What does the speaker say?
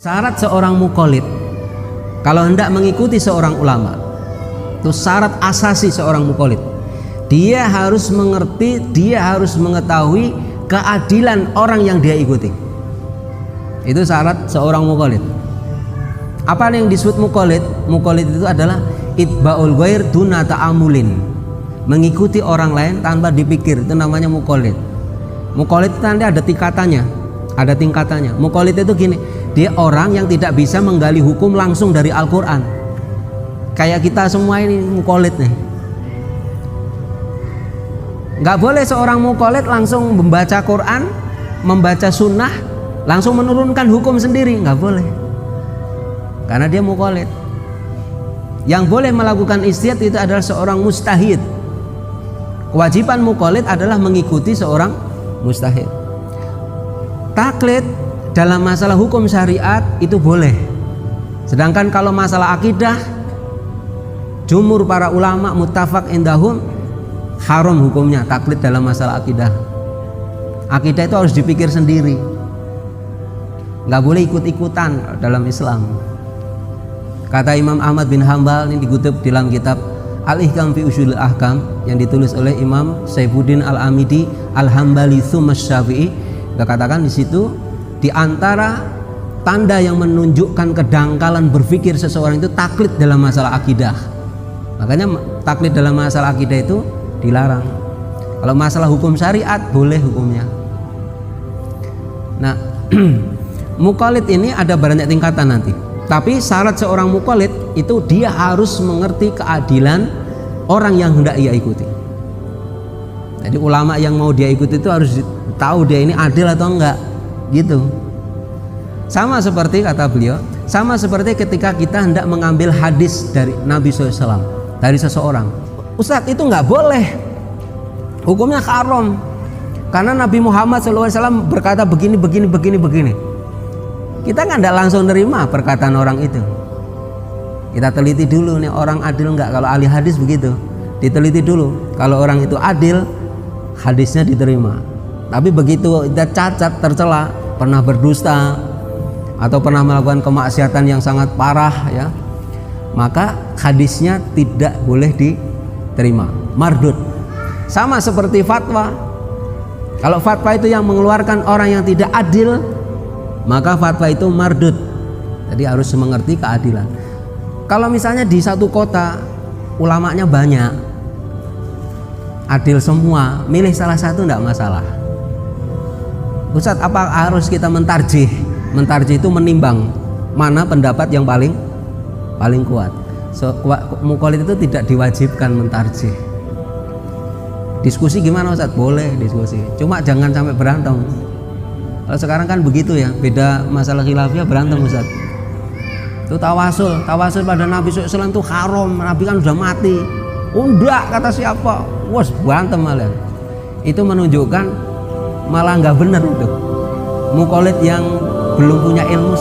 Syarat seorang muqallid kalau hendak mengikuti seorang ulama, itu syarat asasi seorang muqallid, dia harus mengerti, dia harus mengetahui keadilan orang yang dia ikuti. Itu syarat seorang muqallid. Apa yang disebut muqallid? Muqallid itu adalah itba'ul ghair duna ta'amulin, mengikuti orang lain tanpa dipikir, itu namanya muqallid. Muqallid itu nanti ada tingkatannya, ada tingkatannya. Muqallid itu gini, dia orang yang tidak bisa menggali hukum langsung dari Al-Quran. Kayak kita semua ini muqallid nih. Nggak boleh seorang muqallid langsung membaca Quran, membaca sunnah, langsung menurunkan hukum sendiri, nggak boleh. Karena dia muqallid. Yang boleh melakukan ijtihad itu adalah seorang mujtahid. Kewajiban muqallid adalah mengikuti seorang mujtahid. Taklid dalam masalah hukum syariat itu boleh. Sedangkan kalau masalah akidah, jumhur para ulama muttafaq indahum haram hukumnya taklid dalam masalah akidah. Akidah itu harus dipikir sendiri, nggak boleh ikut-ikutan dalam Islam. Kata Imam Ahmad bin Hambal, ini dikutip dalam kitab Al-Ihkam fi Ushulil Ahkam yang ditulis oleh Imam Saifuddin Al-Amidi Al-Hambali Tsumma Syafi'i. Dia katakan di situ, di antara tanda yang menunjukkan kedangkalan berpikir seseorang itu taklid dalam masalah akidah. Makanya taklid dalam masalah akidah itu dilarang. Kalau masalah hukum syariat boleh hukumnya. Nah, muqallid ini ada banyak tingkatan nanti. Tapi syarat seorang muqallid itu dia harus mengerti keadilan orang yang hendak ia ikuti. Jadi ulama yang mau dia ikuti itu harus tahu dia ini adil atau enggak, gitu. Sama seperti kata beliau, sama seperti ketika kita hendak mengambil hadis dari Nabi SAW, dari seseorang. Ustadz, itu enggak boleh, hukumnya haram, karena Nabi Muhammad SAW berkata begini. Kita nggak langsung nerima perkataan orang itu. Kita teliti dulu nih orang adil nggak. Kalau ahli hadis begitu, diteliti dulu. Kalau orang itu adil, hadisnya diterima. Tapi begitu kita cacat, tercela, pernah berdusta atau pernah melakukan kemaksiatan yang sangat parah, ya, maka hadisnya tidak boleh diterima, mardud. Sama seperti fatwa. Kalau fatwa itu yang mengeluarkan orang yang tidak adil, maka fatwa itu mardud. Jadi harus mengerti keadilan. Kalau misalnya di satu kota ulamanya banyak, adil semua, milih salah satu tidak masalah. Ustadz, apa harus kita mentarjih? Mentarjih itu menimbang mana pendapat yang paling kuat. Muqallid itu tidak diwajibkan mentarjih. Diskusi gimana Ustadz? Boleh diskusi, cuma jangan sampai berantem. Kalau sekarang kan begitu ya, beda masalah khilafiyah berantem Ustaz. Itu tawasul pada Nabi SAW itu haram, Nabi kan sudah mati. Enggak, kata siapa? Wes berantem malah. Itu menunjukkan malah nggak benar itu. Muqallid yang belum punya ilmu